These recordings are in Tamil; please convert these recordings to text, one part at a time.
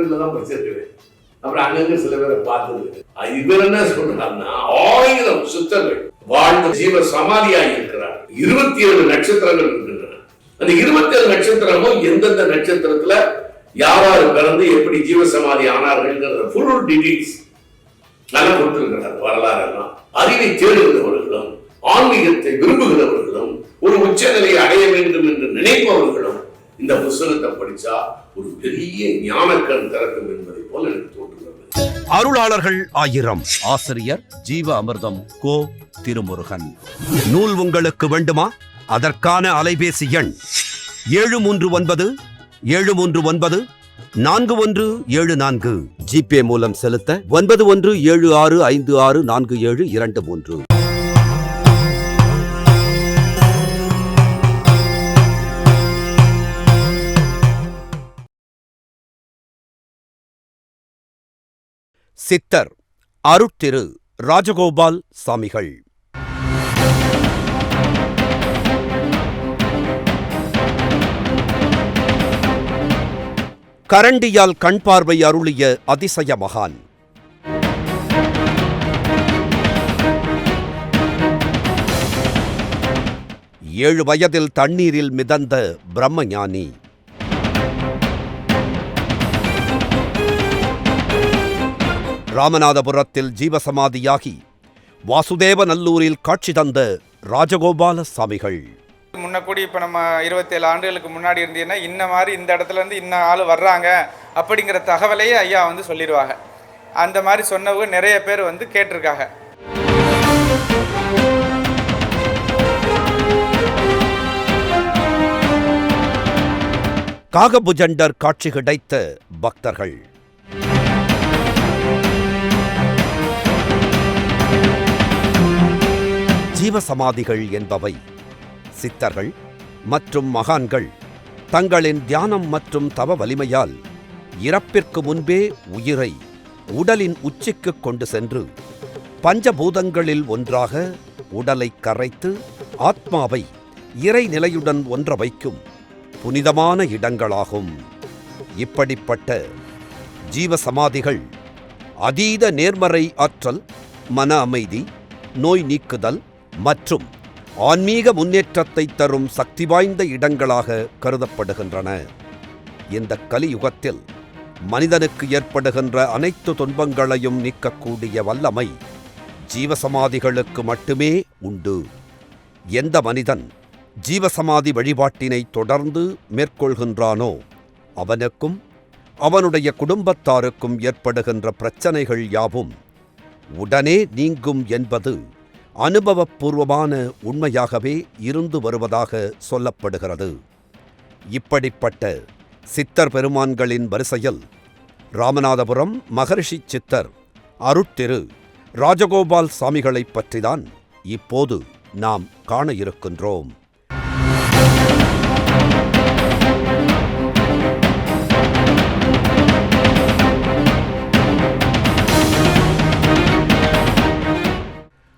கோயில்ல தான் படிச்சிருக்கிறேன். அப்புறம் அங்கங்க சில பேரை பார்த்தது. இவர் என்ன சொல்றாருன்னா 1000 சித்தர்கள் வாழ்ந்த ஜீவ சமாதியாக இருக்கிறார். 27 நட்சத்திரங்கள் இருக்கின்றன. அந்த 27 நட்சத்திரமும் எந்தெந்த நட்சத்திரத்துல யாராரு பிறந்து எப்படி ஜீவ சமாதி ஆனார்கள் ஃபுல் டீடைல்ஸ் நல்லா கொடுத்திருக்கிறார். வரலாறு எல்லாம் அறிவை தேடுகிறவர்களும் ஆன்மீகத்தை விரும்புகிறவர்களும் ஒரு உச்சநிலையை அடைய வேண்டும் என்று நினைப்பவர்களும் இந்த புத்தகத்தை படிச்சா ஒரு பெரிய ஞானக்கண் திறக்கும் என்பதை போல எனக்கு தோன்றுகிறது. அருளாளர்கள் 1000. ஆசிரியர் ஜீவ அமிர்தம் கோ திருமுருகன். நூல் உங்களுக்கு வேண்டுமா? அதற்கான அலைபேசி எண் 739 ஜிபே மூலம் செலுத்த 9176564723. சித்தர் அருட்திரு ராஜகோபால் சாமிகள். கரண்டியால் கண் பார்வை அருளிய அதிசய மகான். ஏழு வயதில் தண்ணீரில் மிதந்த பிரம்மஞானி. ராமநாதபுரத்தில் ஜீவசமாதியாகி வாசுதேவநல்லூரில் காட்சி தந்த ராஜகோபால சாமிகள். முன்னக்கூடி இப்போ நம்ம 27 ஆண்டுகளுக்கு முன்னாடி இருந்தீங்கன்னா இன்ன மாதிரி இந்த இடத்துல இருந்து இன்ன ஆள் வர்றாங்க அப்படிங்கிற தகவலையே ஐயா வந்து சொல்லிடுவாங்க. அந்த மாதிரி சொன்னவங்க நிறைய பேர் வந்து கேட்டிருக்காங்க. காகபுஜண்டர் காட்சி கிடைத்த பக்தர்கள். ஜீவசமாதிகள் என்பவை சித்தர்கள் மற்றும் மகான்கள் தங்களின் தியானம் மற்றும் தவ வலிமையால் இறப்பிற்கு முன்பே உயிரை உடலின் உச்சிக்கு கொண்டு சென்று பஞ்சபூதங்களில் ஒன்றாக உடலை கரைத்து ஆத்மாவை இறைநிலையுடன் ஒன்ற வைக்கும் புனிதமான இடங்களாகும். இப்படிப்பட்ட ஜீவசமாதிகள் அதீத நேர்மறை ஆற்றல், மன அமைதி, நோய் நீக்குதல் மற்றும் ஆன்மீக முன்னேற்றத்தை தரும் சக்தி வாய்ந்த இடங்களாக கருதப்படுகின்றன. இந்த கலியுகத்தில் மனிதனுக்கு ஏற்படுகின்ற அனைத்து துன்பங்களையும் நீக்கக்கூடிய வல்லமை ஜீவசமாதிகளுக்கு மட்டுமே உண்டு. எந்த மனிதன் ஜீவசமாதி வழிபாட்டினை தொடர்ந்து மேற்கொள்கின்றானோ அவனுக்கும் அவனுடைய குடும்பத்தாருக்கும் ஏற்படுகின்ற பிரச்சனைகள் யாவும் உடனே நீங்கும் என்பது அனுபவபூர்வமான உண்மையாகவே இருந்து வருவதாக சொல்லப்படுகிறது. இப்படிப்பட்ட சித்தர் பெருமான்களின் வரிசையில் ராமநாதபுரம் மகரிஷி சித்தர் அருட்திரு ராஜகோபால் சாமிகளைப் பற்றிதான் இப்போது நாம் காண இருக்கின்றோம்.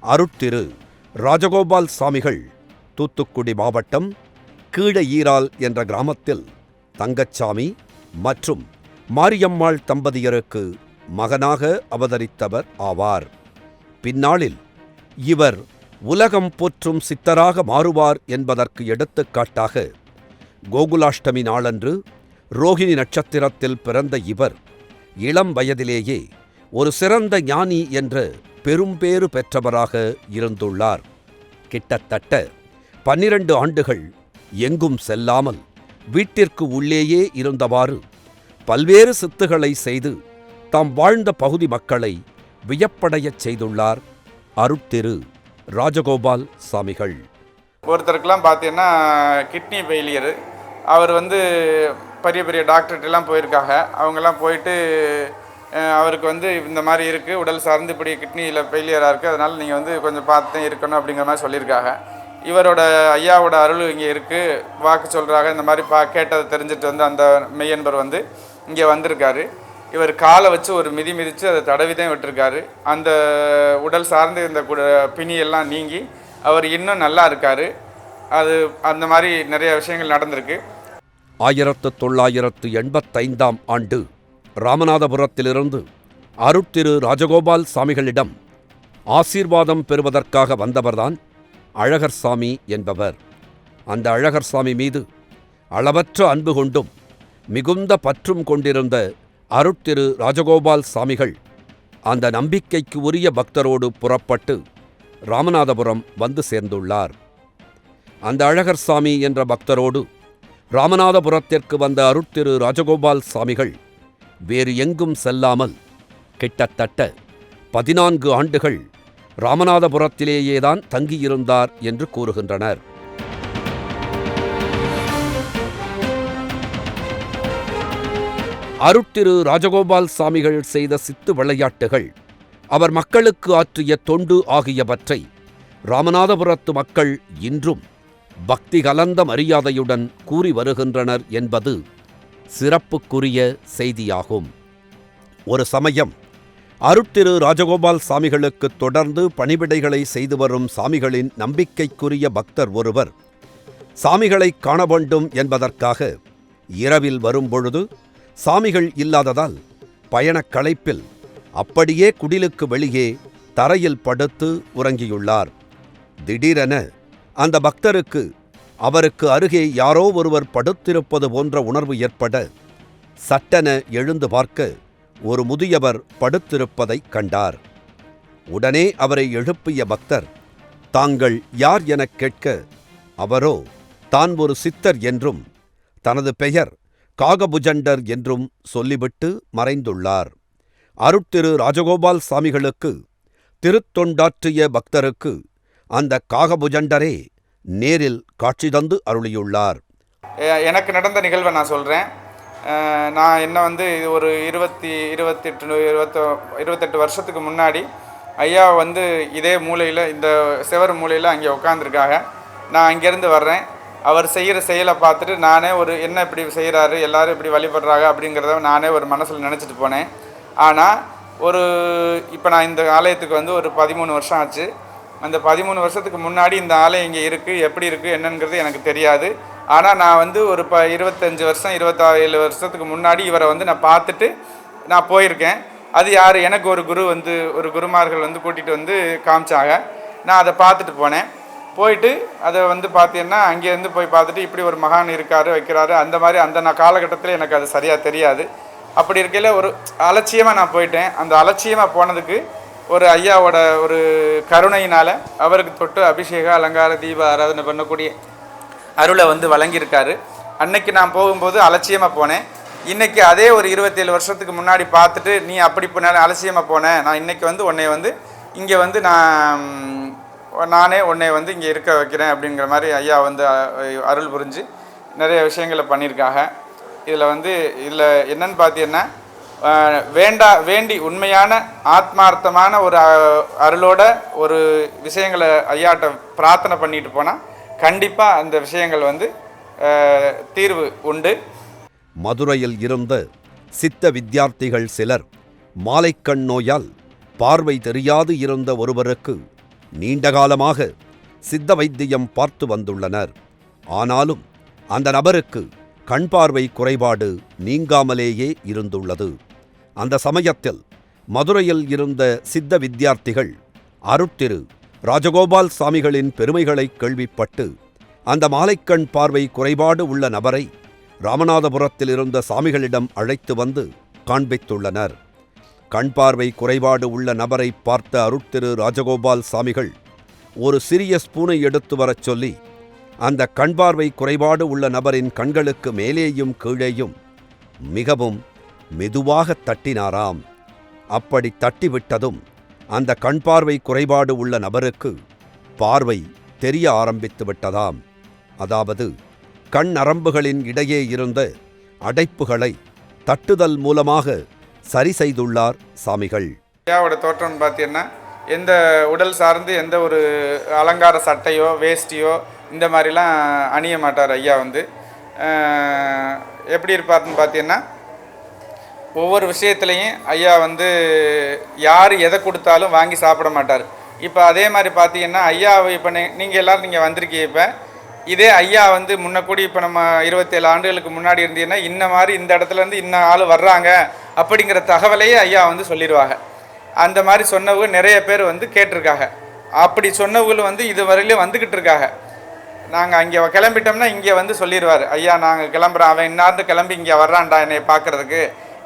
அருட்திரு ராஜகோபால் சாமிகள் தூத்துக்குடி மாவட்டம் கீழஈரால் என்ற கிராமத்தில் தங்கச்சாமி மற்றும் மாரியம்மாள் தம்பதியருக்கு மகனாக அவதரித்தவர் ஆவார். பின்னாளில் இவர் உலகம் போற்றும் சித்தராக மாறுவார் என்பதற்கு எடுத்துக்காட்டாக கோகுலாஷ்டமி நாளன்று ரோகிணி நட்சத்திரத்தில் பிறந்த இவர் இளம் வயதிலேயே ஒரு சிறந்த ஞானி என்ற பெரும்பேறு பெற்றவராக இருந்துள்ளார். கிட்டத்தட்ட 12 ஆண்டுகள் எங்கும் செல்லாமல் வீட்டிற்கு உள்ளேயே இருந்தவாறு பல்வேறு சித்துகளை செய்து தாம் வாழ்ந்த பகுதி மக்களை வியப்படையச் செய்துள்ளார் அருட்திரு ராஜகோபால் சாமிகள். ஒருத்தருக்கெல்லாம் பார்த்தீங்கன்னா கிட்னி ஃபெயிலியரு. அவர் வந்து பெரிய பெரிய டாக்டர்கிட்டலாம் போயிருக்காங்க. அவங்கெல்லாம் போயிட்டு அவருக்கு வந்து இந்த மாதிரி இருக்குது, உடல் சார்ந்து இப்படி கிட்னியில் ஃபெயிலியராக இருக்குது, அதனால் நீங்கள் வந்து கொஞ்சம் பார்த்து இருக்கணும் அப்படிங்கிற மாதிரி சொல்லியிருக்காங்க. இவரோட ஐயாவோட அருள் இங்கே இருக்குது, வாக்கு சொல்கிறாங்க. இந்த மாதிரி கேட்டதை தெரிஞ்சுட்டு வந்து அந்த மெய்யன்பர் வந்து இங்கே வந்திருக்காரு. இவர் காலை வச்சு ஒரு மிதித்து அதை தடவிதான் விட்டுருக்காரு. அந்த உடல் சார்ந்து இந்த பிணியெல்லாம் நீங்கி அவர் இன்னும் நல்லா இருக்கார். அது அந்த மாதிரி நிறைய விஷயங்கள் நடந்திருக்கு. 1985ஆம் ஆண்டு ராமநாதபுரத்திலிருந்து அருட்திரு ராஜகோபால் சாமிகளிடம் ஆசீர்வாதம் பெறுவதற்காக வந்தவர்தான் அழகர் சாமி என்பவர். அந்த அழகர் சாமி மீது அளவற்ற அன்பு கொண்டும் மிகுந்த பற்றும் கொண்டிருந்த அருட்திரு ராஜகோபால் சாமிகள் அந்த நம்பிக்கைக்கு உரிய பக்தரோடு புறப்பட்டு ராமநாதபுரம் வந்து சேர்ந்துள்ளார். அந்த அழகர் சாமி என்ற பக்தரோடு ராமநாதபுரத்திற்கு வந்த அருட்திரு ராஜகோபால் சாமிகள் வேறு எங்கும் செல்லாமல் கிட்டத்தட்ட 14 ஆண்டுகள் ராமநாதபுரத்திலேயேதான் தங்கியிருந்தார் என்று கூறுகின்றனர். அருட்திரு ராஜகோபால் சாமிகள் செய்த சித்து விளையாட்டுகள், அவர் மக்களுக்கு ஆற்றிய தொண்டு ஆகியவற்றை ராமநாதபுரத்து மக்கள் இன்றும் பக்தி கலந்த மரியாதையுடன் கூறி வருகின்றனர் என்பது சிறப்புக்குரிய செய்தியாகும். ஒரு சமயம் அருட்திரு ராஜகோபால் சாமிகளுக்கு தொடர்ந்து பணிவிடைகளை செய்து வரும் சாமிகளின் நம்பிக்கைக்குரிய பக்தர் ஒருவர் சாமிகளை காண வேண்டும் என்பதற்காக இரவில் வரும்பொழுது சாமிகள் இல்லாததால் பயணக் களைப்பில் அப்படியே குடிலுக்கு வெளியே தரையில் படுத்து உறங்கியுள்ளார். திடீரென அந்த பக்தருக்கு அவருக்கு அருகே யாரோ ஒருவர் படுத்திருப்பது போன்ற உணர்வு ஏற்பட சட்டென எழுந்து பார்க்க ஒரு முதியவர் படுத்திருப்பதைக் கண்டார். உடனே அவரை எழுப்பிய பக்தர் தாங்கள் யார் எனக் கேட்க, அவரோ தான் ஒரு சித்தர் என்றும் தனது பெயர் காகபுஜண்டர் என்றும் சொல்லிவிட்டு மறைந்துள்ளார். அருட்திரு ராஜகோபால் சாமிகளுக்கு திருத்தொண்டாற்றிய பக்தருக்கு அந்த காகபுஜண்டரே நேரில் காட்சி தந்து அருளியுள்ளார். எனக்கு நடந்த நிகழ்வை நான் சொல்கிறேன். நான் என்ன வந்து இது ஒரு 28 வருஷத்துக்கு முன்னாடி ஐயா வந்து இதே மூலையில், இந்த செவர் மூலையில் அங்கே உட்காந்துருக்காங்க. நான் அங்கேருந்து வர்றேன். அவர் செய்கிற செயலை பார்த்துட்டு நானே என்ன இப்படி செய்கிறாரு, எல்லோரும் இப்படி வழிபடுறாங்க அப்படிங்கிறத நானே ஒரு மனசில் நினச்சிட்டு போனேன். ஆனால் இப்போ நான் இந்த ஆலயத்துக்கு வந்து ஒரு 13 வருஷம் ஆச்சு. அந்த 13 வருஷத்துக்கு முன்னாடி இந்த ஆலயம் இங்கே இருக்குது, எப்படி இருக்குது என்னங்கிறது எனக்கு தெரியாது. ஆனால் நான் வந்து ஒரு 25 வருஷம் 27 வருஷத்துக்கு முன்னாடி இவரை வந்து நான் பார்த்துட்டு நான் போயிருக்கேன். அது யார், எனக்கு ஒரு குருமார்கள் வந்து கூட்டிகிட்டு வந்து காமிச்சாங்க. நான் அதை பார்த்துட்டு போனேன். போயிட்டு அதை வந்து பார்த்தீங்கன்னா அங்கேருந்து போய் பார்த்துட்டு இப்படி ஒரு மகான் இருக்கார் வைக்கிறாரு, அந்த மாதிரி அந்த காலகட்டத்தில் எனக்கு அது சரியாக தெரியாது. அப்படி இருக்கையில் ஒரு அலட்சியமாக நான் போயிட்டேன். அந்த அலட்சியமாக போனதுக்கு ஒரு ஐயாவோட ஒரு கருணையினால் அவருக்கு தொட்டு அபிஷேக அலங்கார தீப ஆராதனை பண்ணக்கூடிய அருளை வந்து வழங்கியிருக்காரு. அன்னைக்கு நான் போகும்போது அலட்சியமாக போனேன். இன்றைக்கி அதே ஒரு 27 வருஷத்துக்கு முன்னாடி பார்த்துட்டு நீ அப்படி போனாலும் அலட்சியமாக போனேன், நான் இன்றைக்கி வந்து உன்னை வந்து இங்கே வந்து நானே உன்னை வந்து இங்கே இருக்க வைக்கிறேன் அப்படிங்கிற மாதிரி ஐயா வந்து அருள் புரிஞ்சு நிறைய விஷயங்களை பண்ணியிருக்காங்க. இதில் என்னன்னு பார்த்தீங்கன்னா வேண்டி உண்மையான ஆத்மார்த்தமான ஒரு அருளோட ஒரு விஷயங்களை ஐயாட்ட பிரார்த்தனை பண்ணிட்டு போனால் கண்டிப்பாக அந்த விஷயங்கள் வந்து தீர்வு உண்டு. மதுரையில் இருந்த சித்த வித்தியார்த்திகள் சிலர் மாலைக்கண் நோயால் பார்வை தெரியாது இருந்த ஒருவருக்கு நீண்டகாலமாக சித்த வைத்தியம் பார்த்து வந்துள்ளனர். ஆனாலும் அந்த நபருக்கு கண் பார்வை குறைபாடு நீங்காமலேயே இருந்துள்ளது. அந்த சமயத்தில் மதுரையில் இருந்த சித்த வித்தியார்த்திகள் அருட்திரு ராஜகோபால் சாமிகளின் பெருமைகளை கேள்விப்பட்டு அந்த மாலைக்கண் பார்வை குறைபாடு உள்ள நபரை ராமநாதபுரத்தில் இருந்த சாமிகளிடம் அழைத்து வந்து காண்பித்துள்ளனர். கண் பார்வை குறைபாடு உள்ள நபரை பார்த்த அருட்திரு ராஜகோபால் சாமிகள் ஒரு சிறிய ஸ்பூனை எடுத்து வரச் சொல்லி அந்த கண் பார்வை குறைபாடு உள்ள நபரின் கண்களுக்கு மேலேயும் கீழேயும் மிகவும் மெதுவாக தட்டினாராம். அப்படி தட்டிவிட்டதும் அந்த கண் பார்வை குறைபாடு உள்ள நபருக்கு பார்வை தெரிய ஆரம்பித்து விட்டதாம். அதாவது கண் நரம்புகளின் இடையே இருந்த அடைப்புகளை தட்டுதல் மூலமாக சரி செய்துள்ளார் சாமிகள். ஐயாவோட தோற்றம் பார்த்தீங்கன்னா எந்த உடல் சார்ந்து எந்த ஒரு அலங்கார சட்டையோ வேஷ்டியோ இந்த மாதிரிலாம் அணிய மாட்டார். ஐயா வந்து எப்படி இருப்பார்னு பார்த்தீங்கன்னா ஒவ்வொரு விஷயத்துலையும் ஐயா வந்து யார் எதை கொடுத்தாலும் வாங்கி சாப்பிட மாட்டார். இப்போ அதே மாதிரி பார்த்தீங்கன்னா ஐயா இப்போ நீங்கள் எல்லோரும் நீங்கள் வந்திருக்கீங்க. இப்போ இதே ஐயா வந்து முன்னக்கூடி இப்போ நம்ம 27 ஆண்டுகளுக்கு முன்னாடி இருந்தீங்கன்னா இன்ன மாதிரி இந்த இடத்துலேருந்து இன்ன ஆள் வர்றாங்க அப்படிங்கிற தகவலையே ஐயா வந்து சொல்லிடுவாங்க. அந்த மாதிரி சொன்னவங்க நிறைய பேர் வந்து கேட்டிருக்காங்க. அப்படி சொன்னவங்களும் வந்து இது வரையிலே வந்துக்கிட்டு இருக்காங்க. நாங்கள் அங்கே கிளம்பிட்டோம்னா இங்கே வந்து சொல்லிடுவார், ஐயா நாங்கள் கிளம்புறோம், அவன் இன்னார்ந்து கிளம்பி இங்கே வர்றான்டா என்னை பார்க்குறதுக்கு,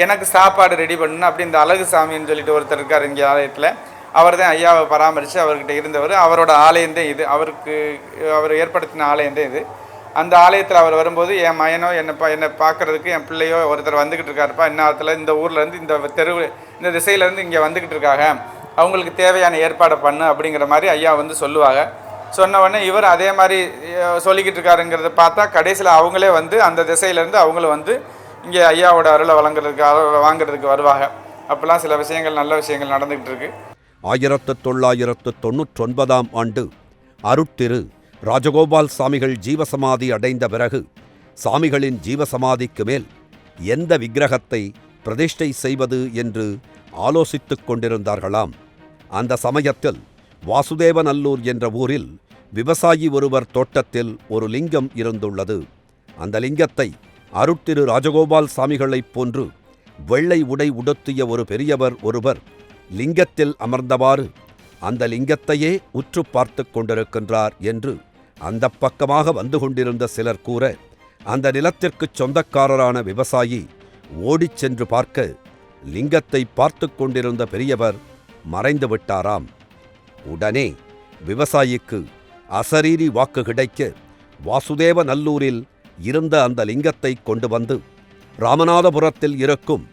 எனக்கு சாப்பாடு ரெடி பண்ணணும் அப்படி. இந்த அழகு சாமின்னு சொல்லிட்டு ஒருத்தர் இருக்கார் இங்கே ஆலயத்தில், அவர் தான் ஐயாவை பராமரித்து அவர்கிட்ட இருந்தவர். அவரோட ஆலயம்தான் இது, அவர் ஏற்படுத்தின ஆலயம்தான் இது. அந்த ஆலயத்தில் அவர் வரும்போது என் மயனோ என்னை பார்க்குறதுக்கு என் பிள்ளையோ ஒருத்தர் வந்துக்கிட்டு இருக்காருப்பா, இந்நேரத்தில் இந்த ஊர்லேருந்து இந்த தெருவு இந்த திசையிலேருந்து இங்கே வந்துக்கிட்டு இருக்காங்க, அவங்களுக்கு தேவையான ஏற்பாடை பண்ணு அப்படிங்கிற மாதிரி ஐயா வந்து சொல்லுவாங்க. சொன்ன உடனே இவர் அதே மாதிரி சொல்லிக்கிட்டு இருக்காருங்கிறத பார்த்தா கடைசியில் அவங்களே வந்து அந்த திசையிலேருந்து அவங்களும் வந்து இங்கே ஐயாவோட அருளை வாங்குறதுக்கு வருவாங்க. அப்போல்லாம் சில விஷயங்கள் நல்ல விஷயங்கள் நடந்துக்கிட்டு இருக்கு. 1999ஆம் ஆண்டு அருட்திரு ராஜகோபால் சாமிகள் ஜீவசமாதி அடைந்த பிறகு சாமிகளின் ஜீவசமாதிக்கு மேல் எந்த விக்கிரகத்தை பிரதிஷ்டை செய்வது என்று ஆலோசித்துக் கொண்டிருந்தார்களாம். அந்த சமயத்தில் வாசுதேவநல்லூர் என்ற ஊரில் விவசாயி ஒருவர் தோட்டத்தில் ஒரு லிங்கம் இருந்துள்ளது. அந்த லிங்கத்தை அருட்திரு ராஜகோபால் சாமிகளைப் போன்று வெள்ளை உடை உடுத்திய ஒரு பெரியவர் ஒருவர் லிங்கத்தில் அமர்ந்தவாறு அந்த லிங்கத்தையே உற்று பார்த்து கொண்டிருக்கின்றார் என்று அந்த பக்கமாக வந்து கொண்டிருந்த சிலர் கூற, அந்த நிலத்திற்குச் சொந்தக்காரரான விவசாயி ஓடிச் சென்று பார்க்க லிங்கத்தை பார்த்து கொண்டிருந்த பெரியவர் மறைந்து விட்டாராம். உடனே விவசாயிக்கு அசரீரி வாக்கு கிடைக்க வாசுதேவநல்லூரில் இருந்த அந்த லிங்கத்தை கொண்டு வந்து ராமநாதபுரத்தில் இருக்கும்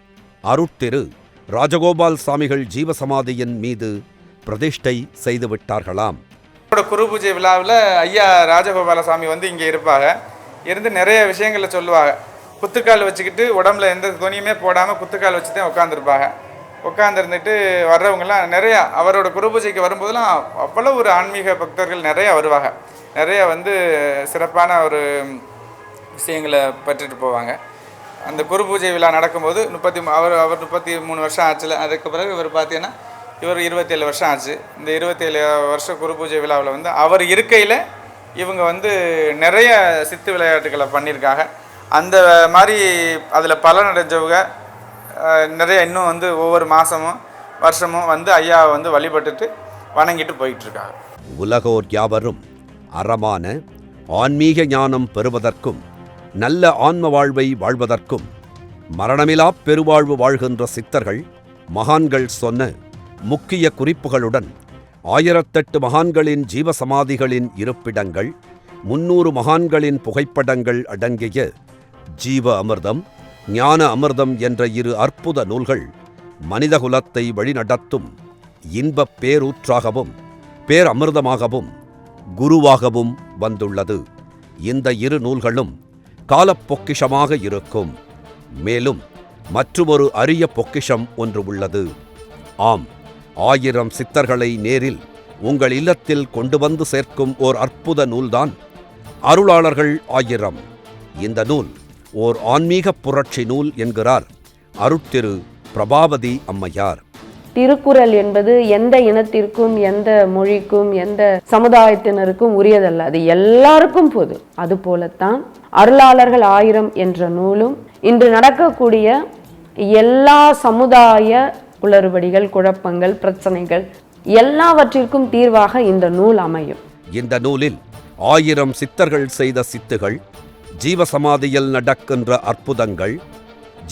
அருட்திரு ராஜகோபால் சாமிகள் ஜீவசமாதியின் மீது பிரதிஷ்டை செய்துவிட்டார்களாம். குரு பூஜை விழாவில் ஐயா ராஜகோபால சாமி வந்து இங்கே இருப்பாங்க. இருந்து நிறைய விஷயங்களை சொல்லுவாங்க. குத்துக்கால் வச்சுக்கிட்டு உடம்புல எந்த துணியுமே போடாமல் குத்துக்கால் வச்சு தான் உட்காந்துருப்பாங்க. உட்காந்துருந்துட்டு வர்றவங்கெல்லாம் நிறையா அவரோட குரு பூஜைக்கு வரும்போதெல்லாம் அவ்வளோ ஒரு ஆன்மீக பக்தர்கள் நிறையா வருவாங்க. நிறைய வந்து சிறப்பான ஒரு விஷயங்களை பெற்றுட்டு போவாங்க. அந்த குரு பூஜை விழா நடக்கும்போது அவர் 33 வருஷம் ஆச்சுல. அதுக்கு பிறகு இவர் பார்த்தீங்கன்னா இவர் 27 வருஷம் ஆச்சு. இந்த 27 வருஷம் குரு பூஜை விழாவில் வந்து அவர் இருக்கையில் இவங்க வந்து நிறைய சித்து விளையாட்டுகளை பண்ணியிருக்காங்க. அந்த மாதிரி அதில் பலனடைஞ்சவங்க நிறைய இன்னும் வந்து ஒவ்வொரு மாதமும் வருஷமும் வந்து ஐயாவை வந்து வழிபட்டுட்டு வணங்கிட்டு போயிட்டுருக்காங்க. உலகோர் யாவரும் அறமான ஆன்மீக ஞானம் பெறுவதற்கும் நல்ல ஆன்ம வாழ்வை வாழ்வதற்கும் மரணமிலாப் பெருவாழ்வு வாழ்கின்ற சித்தர்கள் மகான்கள் சொன்ன முக்கிய குறிப்புகளுடன் 1008 மகான்களின் ஜீவசமாதிகளின் இருப்பிடங்கள், 300 மகான்களின் புகைப்படங்கள் அடங்கிய ஜீவ அமிர்தம், ஞான அமிர்தம் என்ற 2 அற்புத நூல்கள் மனிதகுலத்தை வழிநடத்தும் இன்பப் பேரூற்றாகவும் பேரமிர்தமாகவும் குருவாகவும் வந்துள்ளது. இந்த 2 நூல்களும் காலப்பொக்கிஷமாக இருக்கும். மேலும் மற்றுமொரு அரிய பொக்கிஷம் ஒன்று உள்ளது. ஆம், 1000 சித்தர்களை நேரில் உங்கள் இல்லத்தில் கொண்டு வந்து சேர்க்கும் ஓர் அற்புத நூல்தான் அருளாளர்கள் 1000. இந்த நூல் ஓர் ஆன்மீக புரட்சி நூல் என்கிறார் அருட்திரு பிரபாவதி அம்மையார். திருக்குறள் என்பது எந்த இனத்திற்கும் எந்த மொழிக்கும் எந்த சமுதாயத்தினருக்கும் உரியதல்ல, அது எல்லாருக்கும் பொது. அது போலத்தான் அருளாளர்கள் 1000 என்ற நூலும் இன்று நடக்கக்கூடிய எல்லா சமுதாய குளறுபடிகள், குழப்பங்கள், பிரச்சனைகள் எல்லாவற்றிற்கும் தீர்வாக இந்த நூல் அமையும். இந்த நூலில் 1000 சித்தர்கள் செய்த சித்துகள், ஜீவசமாதியில் நடக்கின்ற அற்புதங்கள்,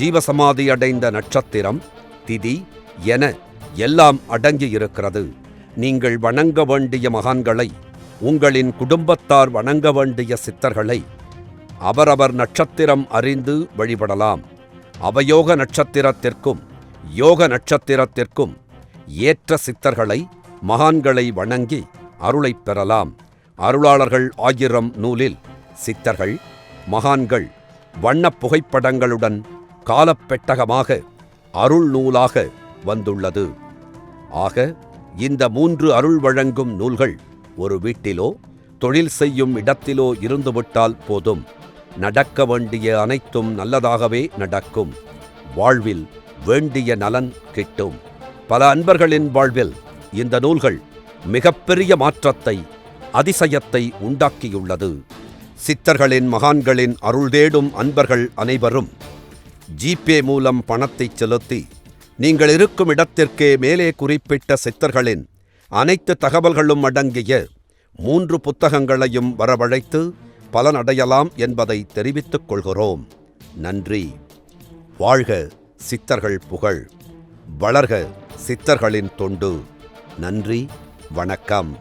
ஜீவசமாதி அடைந்த நட்சத்திரம், திதி என எல்லாம் அடங்கியிருக்கிறது. நீங்கள் வணங்க வேண்டிய மகான்களை, உங்களின் குடும்பத்தார் வணங்க வேண்டிய சித்தர்களை அவரவர் நட்சத்திரம் அறிந்து வழிபடலாம். அவயோக நட்சத்திரத்திற்கும் யோக நட்சத்திரத்திற்கும் ஏற்ற சித்தர்களை, மகான்களை வணங்கி அருளைப் பெறலாம். அருளாளர்கள் 1000 நூலில் சித்தர்கள், மகான்கள் வண்ணப் புகைப்படங்களுடன் காலப்பெட்டகமாக அருள் நூலாக வந்துள்ளது. ஆக இந்த 3 அருள் வழங்கும் நூல்கள் ஒரு வீட்டிலோ தொழில் செய்யும் இடத்திலோ இருந்துவிட்டால் போதும். நடக்க வேண்டிய அனைத்தும் நல்லதாகவே நடக்கும். வாழ்வில் வேண்டிய நலன் கிட்டும். பல அன்பர்களின் வாழ்வில் இந்த நூல்கள் மிகப்பெரிய மாற்றத்தை, அதிசயத்தை உண்டாக்கியுள்ளது. சித்தர்களின், மகான்களின் அருள் தேடும் அன்பர்கள் அனைவரும் ஜிபே மூலம் பணத்தை செலுத்தி நீங்கள் இருக்கும் இடத்திற்கே மேலே குறிப்பிட்ட சித்தர்களின் அனைத்து தகவல்களும் அடங்கிய 3 புத்தகங்களையும் வரவழைத்து பலனடையலாம் என்பதை தெரிவித்துக் கொள்கிறோம். நன்றி. வாழ்க சித்தர்கள் புகழ், வளர்க சித்தர்களின் தொண்டு. நன்றி, வணக்கம்.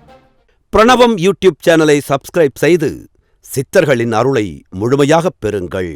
பிரணவம் யூடியூப் சேனலை சப்ஸ்கிரைப் செய்து சித்தர்களின் அருளை முழுமையாகப் பெறுங்கள்.